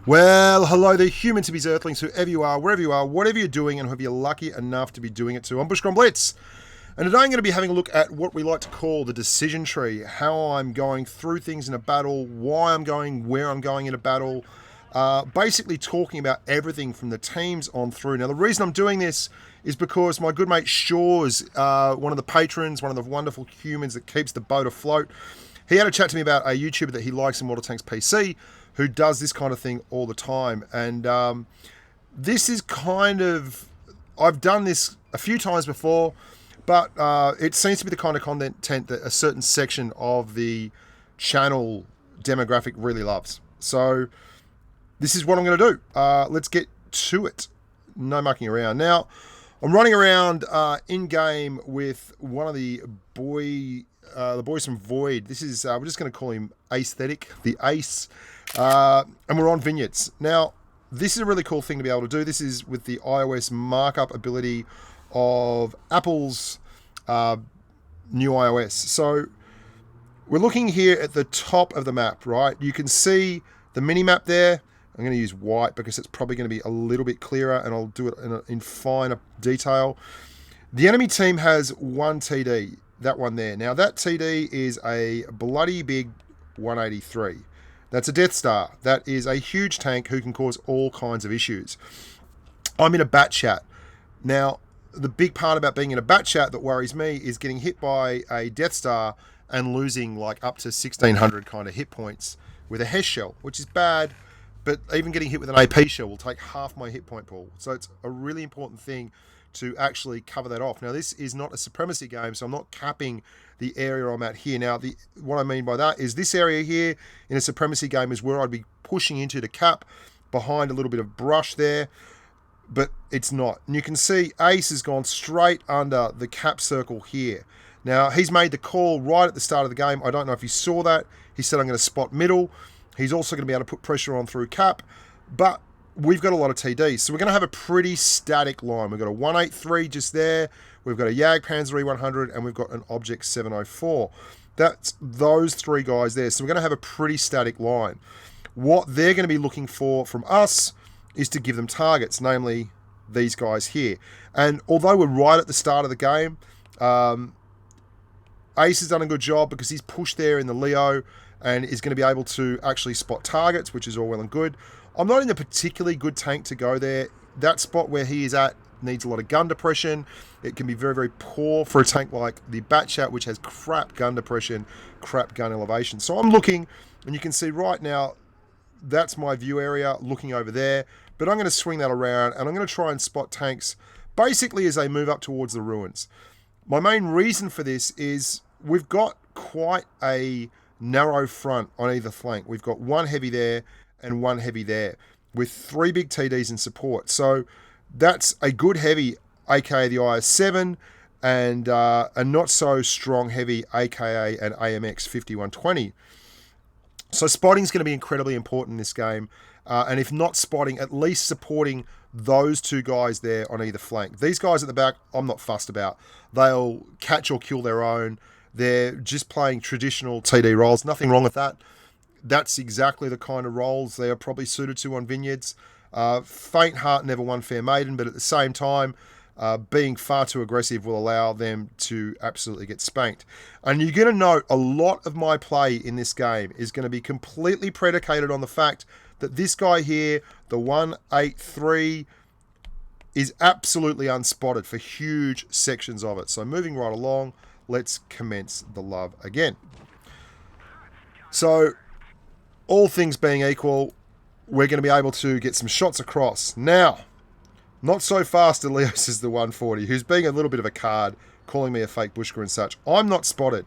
Well, hello there, human to be earthlings, whoever you are, wherever you are, whatever you're doing, and whoever you're lucky enough to be doing it to. I'm Bushka on Blitz, and today I'm going to be having a look at what we like to call the decision tree, how I'm going through things in a battle, why I'm going, where I'm going in a battle, basically talking about everything from the teams on through. Now, the reason I'm doing this is because my good mate Shaws, one of the patrons, one of the wonderful humans that keeps the boat afloat, he had a chat to me about a YouTuber that he likes in Mortal Tanks PC, who does this kind of thing all the time. And this is kind of, I've done this a few times before, but it seems to be the kind of content that a certain section of the channel demographic really loves. So this is what I'm going to do. Let's get to it. No mucking around. Now, I'm running around in-game with one of the boys from Void. This is, we're just going to call him Aesthetic, the Ace. And we're on Vineyards. Now, this is a really cool thing to be able to do. This is with the iOS markup ability of Apple's new iOS. So we're looking here at the top of the map, right? You can see the mini map there. I'm going to use white because it's probably going to be a little bit clearer, and I'll do it in finer detail. The enemy team has one TD, that one there. Now, that TD is a bloody big 183. That's a Death Star. That is a huge tank who can cause all kinds of issues. I'm in a bat chat. Now, the big part about being in a bat chat that worries me is getting hit by a Death Star and losing like up to 1,600 kind of hit points with a HES shell, which is bad, but even getting hit with an AP shell will take half my hit point pool. So it's a really important thing to actually cover that off. Now, this is not a supremacy game, so I'm not capping the area I'm at here. Now, what I mean by that is this area here in a supremacy game is where I'd be pushing into to cap behind a little bit of brush there, but it's not. And you can see Ace has gone straight under the cap circle here. Now, he's made the call right at the start of the game. I don't know if you saw that. He said, I'm going to spot middle. He's also going to be able to put pressure on through cap, but we've got a lot of TDs, so we're going to have a pretty static line. We've got a 183 just there. We've got a Jagdpanzer E100, and we've got an Object 704. That's those three guys there. So we're going to have a pretty static line. What they're going to be looking for from us is to give them targets, namely these guys here. And although we're right at the start of the game, Ace has done a good job because he's pushed there in the Leo and is going to be able to actually spot targets, which is all well and good. I'm not in a particularly good tank to go there. That spot where he is at needs a lot of gun depression. It can be very, very poor for a tank like the Batchat, which has crap gun depression, crap gun elevation. So I'm looking, and you can see right now, that's my view area looking over there. But I'm going to swing that around, and I'm going to try and spot tanks basically as they move up towards the ruins. My main reason for this is we've got quite a narrow front on either flank. We've got one heavy there and one heavy there with three big TDs in support. So that's a good heavy, aka the IS-7, and a not so strong heavy, aka an AMX 5120. So spotting is going to be incredibly important in this game. And if not spotting, at least supporting those two guys there on either flank. These guys at the back, I'm not fussed about. They'll catch or kill their own. They're just playing traditional TD roles. Nothing wrong with that. That's exactly the kind of roles they are probably suited to on Vineyards. Faint heart never won fair maiden, but at the same time, being far too aggressive will allow them to absolutely get spanked. And you're going to note a lot of my play in this game is going to be completely predicated on the fact that this guy here, the 183, is absolutely unspotted for huge sections of it. So moving right along, let's commence the love again. So all things being equal, we're going to be able to get some shots across. Now, not so fast Elios is the 140, who's being a little bit of a card, calling me a fake Bushka and such. I'm not spotted.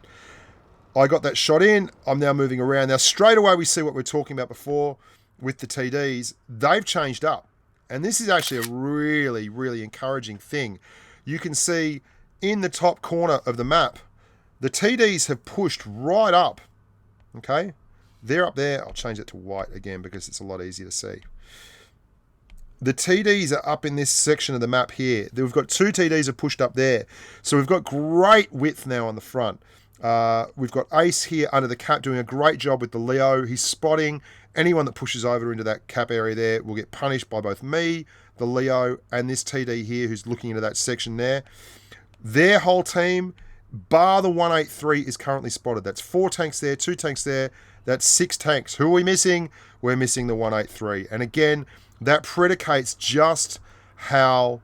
I got that shot in. I'm now moving around. Now, straight away, we see what we are talking about before with the TDs. They've changed up. And this is actually a really, really encouraging thing. You can see in the top corner of the map, the TDs have pushed right up. Okay? They're up there. I'll change it to white again because it's a lot easier to see. The TDs are up in this section of the map here. We've got two TDs have pushed up there. So we've got great width now on the front. We've got Ace here under the cap doing a great job with the Leo. He's spotting anyone that pushes over into that cap area there will get punished by both me, the Leo, and this TD here who's looking into that section there. Their whole team, bar the 183, is currently spotted. That's 4 tanks there, 2 tanks there. That's 6 tanks. Who are we missing? We're missing the 183. And again, that predicates just how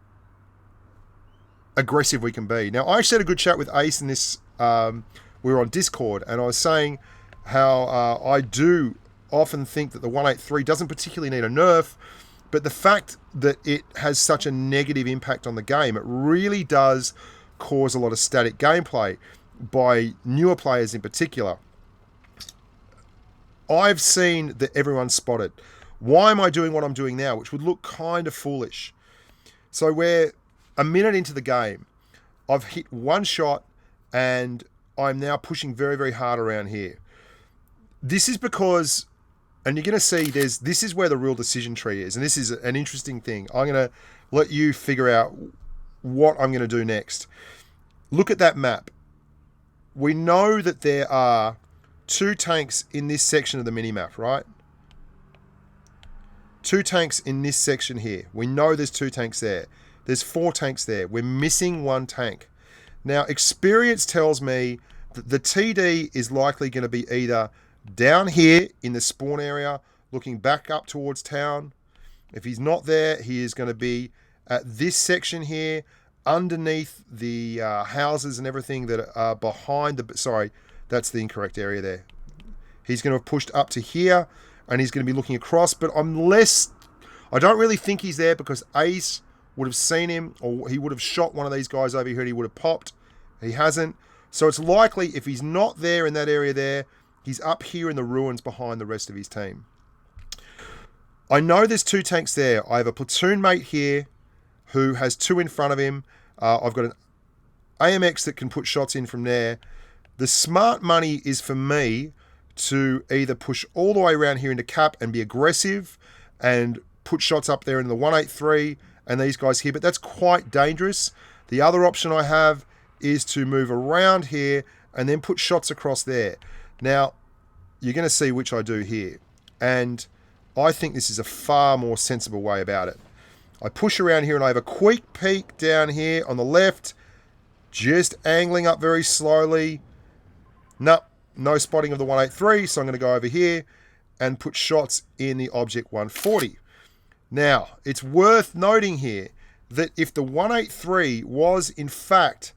aggressive we can be. Now, I actually had a good chat with Ace in this. We were on Discord, and I was saying how I do often think that the 183 doesn't particularly need a nerf, but the fact that it has such a negative impact on the game, it really does cause a lot of static gameplay by newer players in particular. I've seen that everyone's spotted. Why am I doing what I'm doing now, which would look kind of foolish? So we're a minute into the game. I've hit 1 shot, and I'm now pushing very, very hard around here. This is because, and you're going to see this is where the real decision tree is, and this is an interesting thing. I'm going to let you figure out what I'm going to do next. Look at that map. We know that there are 2 tanks in this section of the mini-map, right? 2 tanks in this section here. We know there's 2 tanks there. There's 4 tanks there. We're missing 1 tank. Now, experience tells me that the TD is likely going to be either down here in the spawn area, looking back up towards town. If he's not there, he is going to be at this section here, underneath the houses and everything that are behind the... Sorry, that's the incorrect area there. He's going to have pushed up to here, and he's going to be looking across, but I don't really think he's there because Ace would have seen him, or he would have shot one of these guys over here and he would have popped. He hasn't. So it's likely if he's not there in that area there, he's up here in the ruins behind the rest of his team. I know there's 2 tanks there. I have a platoon mate here who has 2 in front of him. I've got an AMX that can put shots in from there. The smart money is for me to either push all the way around here into cap and be aggressive and put shots up there in the 183 and these guys here, but that's quite dangerous. The other option I have is to move around here and then put shots across there. Now, you're going to see which I do here, and I think this is a far more sensible way about it. I push around here and I have a quick peek down here on the left, just angling up very slowly. No spotting of the 183, so I'm going to go over here and put shots in the object 140. Now, it's worth noting here that if the 183 was in fact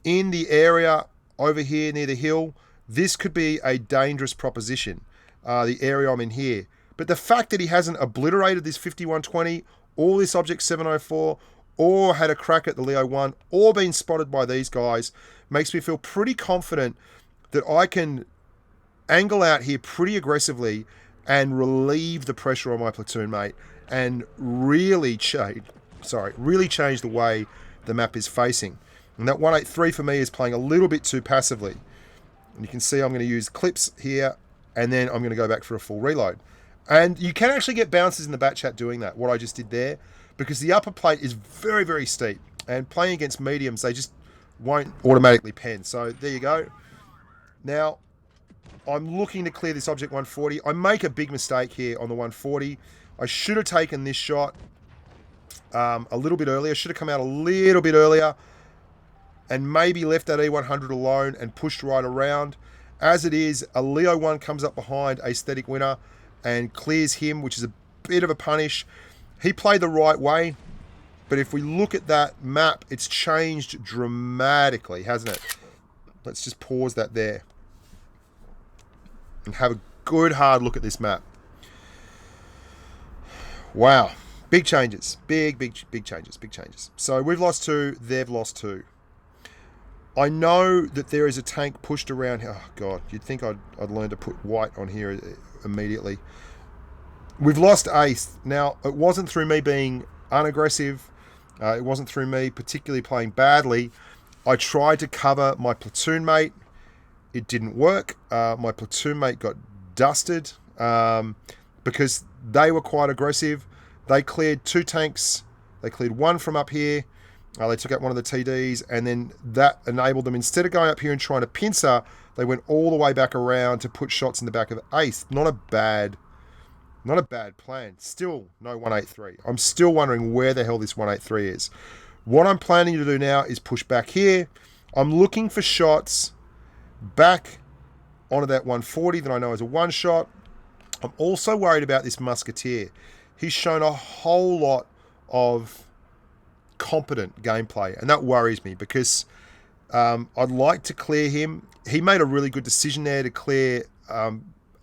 in the area over here near the hill, this could be a dangerous proposition, the area I'm in here. But the fact that he hasn't obliterated this 5120 or this object 704 or had a crack at the Leo 1 or been spotted by these guys makes me feel pretty confident that I can angle out here pretty aggressively and relieve the pressure on my platoon mate and really change the way the map is facing. And that 183 for me is playing a little bit too passively. And you can see I'm going to use clips here, and then I'm going to go back for a full reload. And you can actually get bounces in the bat chat doing that, what I just did there, because the upper plate is very, very steep. And playing against mediums, they just won't automatically pen. So there you go. Now, I'm looking to clear this object 140. I make a big mistake here on the 140. I should have taken this shot a little bit earlier. Should have come out a little bit earlier and maybe left that E100 alone and pushed right around. As it is, a Leo 1 comes up behind Aesthetic Winner and clears him, which is a bit of a punish. He played the right way, but if we look at that map, it's changed dramatically, hasn't it? Let's just pause that there and have a good hard look at this map. Wow. Big changes. Big changes. So we've lost 2, they've lost 2. I know that there is a tank pushed around here. Oh, God. You'd think I'd learn to put white on here immediately. We've lost Ace. Now, it wasn't through me being unaggressive. It wasn't through me particularly playing badly. I tried to cover my platoon mate. It didn't work. My platoon mate got dusted because they were quite aggressive. They cleared 2 tanks. They cleared 1 from up here. They took out one of the TDs, and then that enabled them, instead of going up here and trying to pincer They went all the way back around to put shots in the back of Ace. Not a bad plan. Still no 183. I'm still wondering where the hell this 183 is. What I'm planning to do now is push back here. I'm looking for shots back onto that 140 that I know is a one shot. I'm also worried about this Musketeer. He's shown a whole lot of competent gameplay, and that worries me because I'd like to clear him. He made a really good decision there to clear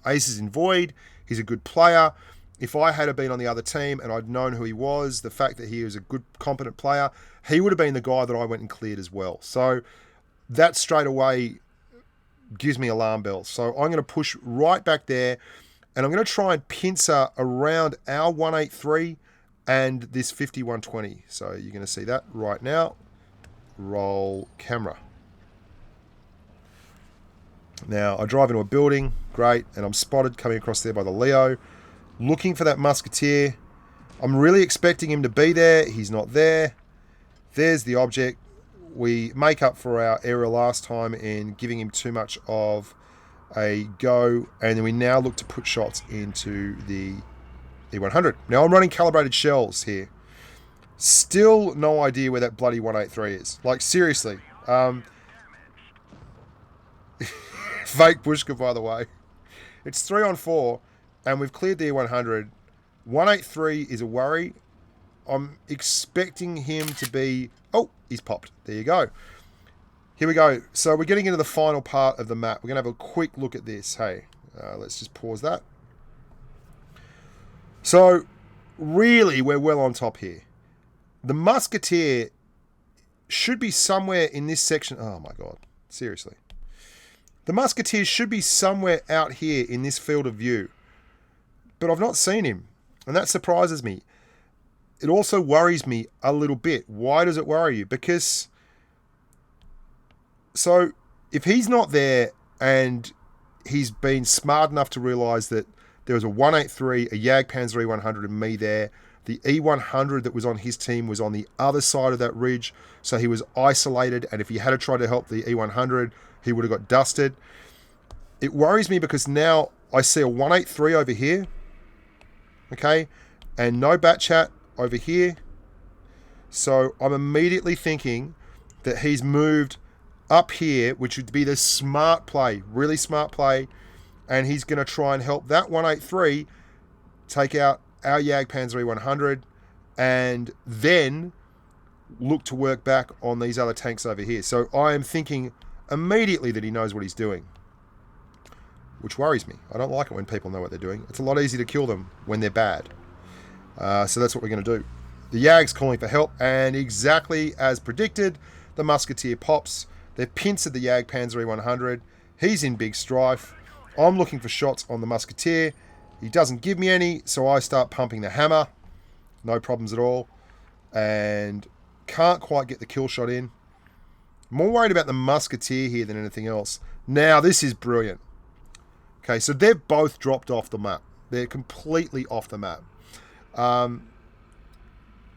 Aces in Void. He's a good player. If I had been on the other team and I'd known who he was, the fact that he was a good, competent player, he would have been the guy that I went and cleared as well. So that straight away gives me alarm bells. So I'm going to push right back there, and I'm going to try and pincer around our 183 and this 5120. So you're going to see that right now. Roll camera. Now I drive into a building, great, and I'm spotted coming across there by the Leo, looking for that Musketeer. I'm really expecting him to be there. He's not there. There's the object. We make up for our error last time in giving him too much of a go, and then we now look to put shots into the E100. Now I'm running calibrated shells here. Still no idea where that bloody 183 is. Like, seriously. Fake Bushka, by the way. It's 3 on 4, and we've cleared the E100. 183 is a worry. I'm expecting him to be... Oh, he's popped. There you go. Here we go. So we're getting into the final part of the map. We're going to have a quick look at this. Hey, let's just pause that. So, really, we're well on top here. The Musketeer should be somewhere in this section. Oh, my God. Seriously. The Musketeer should be somewhere out here in this field of view. But I've not seen him, and that surprises me. It also worries me a little bit. Why does it worry you? Because... So, if he's not there and he's been smart enough to realise that there was a 183, a Jagdpanzer E100 and me there, the E100 that was on his team was on the other side of that ridge, so he was isolated, and if he had tried to help the E100, he would have got dusted. It worries me because now I see a 183 over here, okay, and no bat chat over here, so I'm immediately thinking that he's moved up here, which would be the smart play, really smart play, and he's going to try and help that 183 take out our Jagdpanzer E100 and then look to work back on these other tanks over here. So I am thinking immediately that he knows what he's doing, which worries me. I don't like it when people know what they're doing. It's a lot easier to kill them when they're bad. So that's what we're going to do. The Jag's calling for help, and exactly as predicted, the Musketeer pops. They've pincered the Jagdpanzer E100. He's in big strife. I'm looking for shots on the Musketeer. He doesn't give me any, so I start pumping the hammer. No problems at all. And can't quite get the kill shot in. More worried about the Musketeer here than anything else. Now, this is brilliant. Okay, so they've both dropped off the map. They're completely off the map. I'm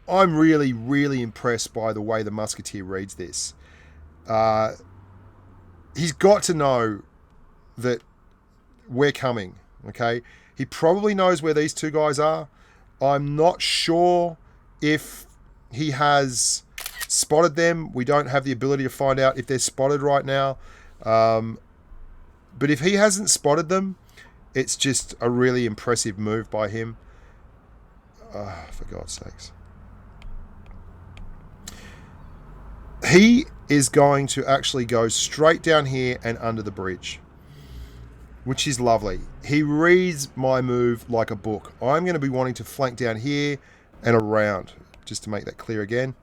really, really impressed by the way the Musketeer reads this. He's got to know that we're coming, okay? He probably knows where these two guys are. I'm not sure if he has spotted them. We don't have the ability to find out if they're spotted right now. But if he hasn't spotted them, it's just a really impressive move by him. For God's sakes. He is going to actually go straight down here and under the bridge, which is lovely. He reads my move like a book. I'm going to be wanting to flank down here and around, just to make that clear again.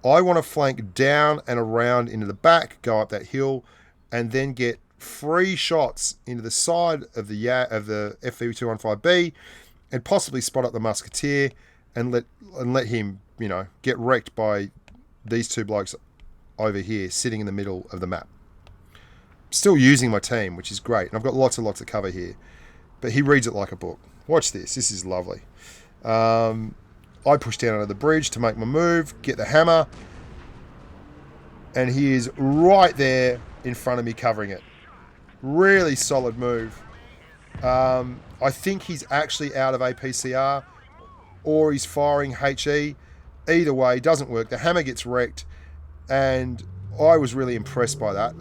I want to flank down and around into the back, go up that hill, and then get free shots into the side of the FV215B and possibly spot up the Musketeer and let him, get wrecked by these two blokes over here sitting in the middle of the map. Still using my team, which is great. And I've got lots and lots of cover here. But he reads it like a book. Watch this. This is lovely. I push down under the bridge to make my move, get the hammer, and he is right there in front of me covering it. Really solid move. I think he's actually out of APCR or he's firing HE. Either way, doesn't work. The hammer gets wrecked, and I was really impressed by that.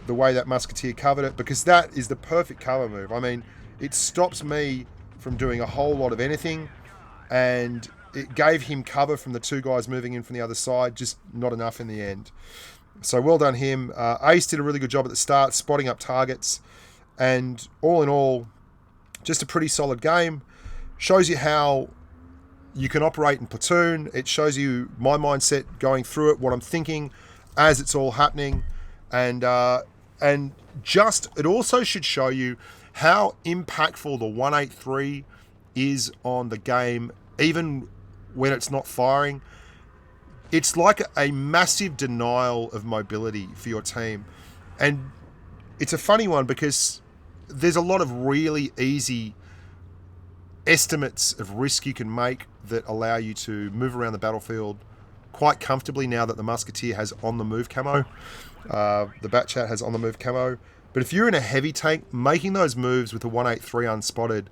The way that Musketeer covered it, because that is the perfect cover move. I mean, it stops me from doing a whole lot of anything, and it gave him cover from the two guys moving in from the other side, just not enough in the end. So well done him. Ace did a really good job at the start, spotting up targets, and all in all, just a pretty solid game. Shows you how you can operate in platoon. It shows you my mindset going through it, what I'm thinking as it's all happening, and just it also should show you how impactful the 183 is on the game, even when it's not firing. It's like a massive denial of mobility for your team, and it's a funny one because there's a lot of really easy estimates of risk you can make that allow you to move around the battlefield quite comfortably now that the Musketeer has on the move camo. The Bat Chat has on the move camo. But if you're in a heavy tank, making those moves with the 183 unspotted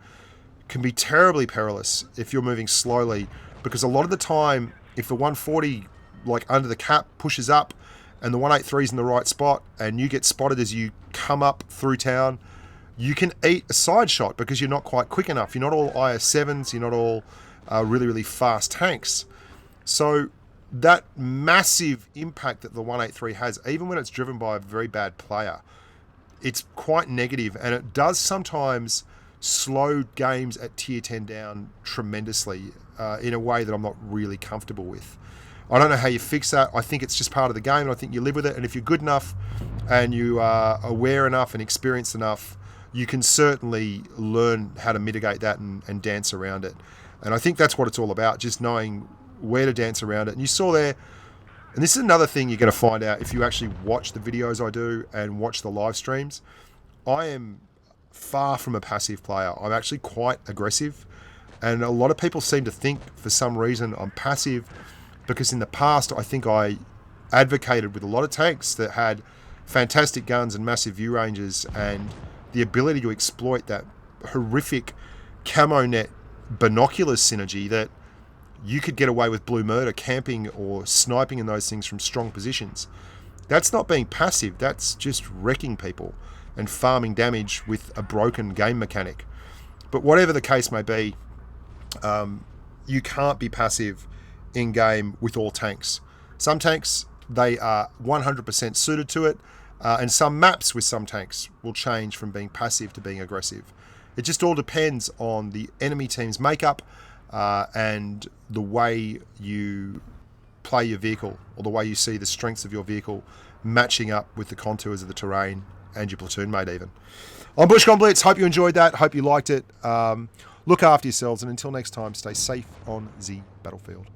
can be terribly perilous if you're moving slowly, because a lot of the time, if the 140 like under the cap pushes up and the 183 is in the right spot and you get spotted as you come up through town, you can eat a side shot because you're not quite quick enough. You're not all IS-7s, you're not all really, really fast tanks. So that massive impact that the 183 has, even when it's driven by a very bad player, it's quite negative, and it does sometimes slow games at tier 10 down tremendously in a way that I'm not really comfortable with. I don't know how you fix that. I think it's just part of the game, and I think you live with it. And if you're good enough and you are aware enough and experienced enough, you can certainly learn how to mitigate that and dance around it. And I think that's what it's all about, just knowing where to dance around it. And you saw there, and this is another thing you're going to find out if you actually watch the videos I do and watch the live streams. I am far from a passive player. I'm actually quite aggressive. And a lot of people seem to think for some reason I'm passive, because in the past I think I advocated with a lot of tanks that had fantastic guns and massive view ranges and the ability to exploit that horrific camo net binoculars synergy that you could get away with blue murder, camping or sniping in those things from strong positions. That's not being passive, that's just wrecking people and farming damage with a broken game mechanic. But whatever the case may be, you can't be passive in game with all tanks. Some tanks, they are 100% suited to it, and some maps with some tanks will change from being passive to being aggressive. It just all depends on the enemy team's makeup and the way you play your vehicle, or the way you see the strengths of your vehicle matching up with the contours of the terrain and your platoon mate even. I'm Bushka Blitz. Hope you enjoyed that. Hope you liked it. Look after yourselves, and until next time, stay safe on the battlefield.